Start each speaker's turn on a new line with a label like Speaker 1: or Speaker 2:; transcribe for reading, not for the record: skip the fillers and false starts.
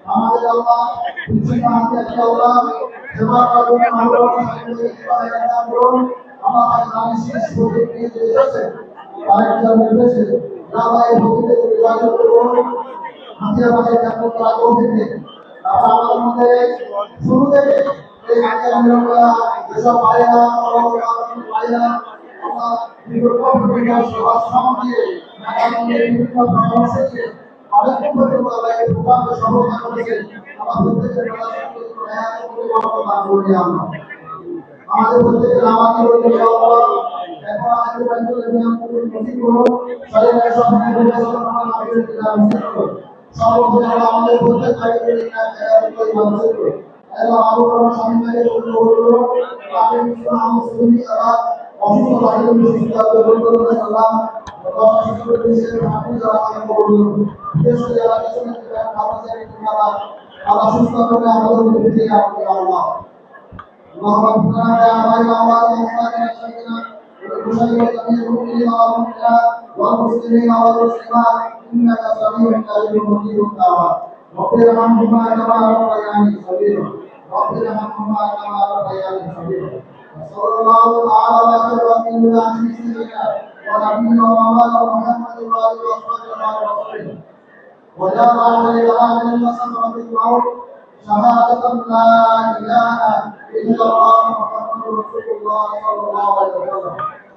Speaker 1: আমাদের আল্লাহ আল্লাহ সেবা করুন আল্লাহ আমার নামে সুযোগ দিয়ে দিয়েছে আরেকটা বলেছে আল্লাহ এই ভক্তিতে যোগাযোগ করুন হাতে আমাদের জানতে করা কঠিন আমাদের মধ্যে শুরু থেকে এই আগে আমরা যেসব পায়রা পায়রা আমরা বিকল্প পরিবেশ সবার সমাজে আমাদের বিভিন্ন পরামর্শকে অনেক উপরে বলা এই প্রোগ্রাম সফলতা করেছে আমাদের প্রত্যেকের আমাদের প্রত্যেকের নামাজি হতে আল্লাহ এখন আমাদের বাড়িতে বিধান করুন নসিব করুন শরীরের সব নির্দেশনা আমাদের বিধান নসিব করুন সর্বপ্রথম আমাদের প্রত্যেক ভাইকে নিয়ে করে নসিব করুন এবং আমরা সম্মানের অনুরোধ করুন আপনি আমার সুন্নি আল্লাহ অসুস্থ ভাইদের সুস্থ করুন আল্লাহ Allah susta করে আমাদের মধ্যে থেকে আপনি আল্লাহ اللهم اغفر لنا آبائنا وأمواتنا وأشياخنا ولمشايخنا المؤمنين والمؤمنات والمسلمين والمسلمات إنك سميع قريب مجيب الدعوات رب ارحمهما كما ربياني صغيرا رب ارحمهما كما ربياني صغيرا وصلى الله تعالى على خير خلق سيدنا ونبينا ومولانا محمد وآله وصحبه وسلم وجعل عليها من المسرة الموت شهادة لا إله إلا الله محمد رسول الله صلى الله عليه وسلم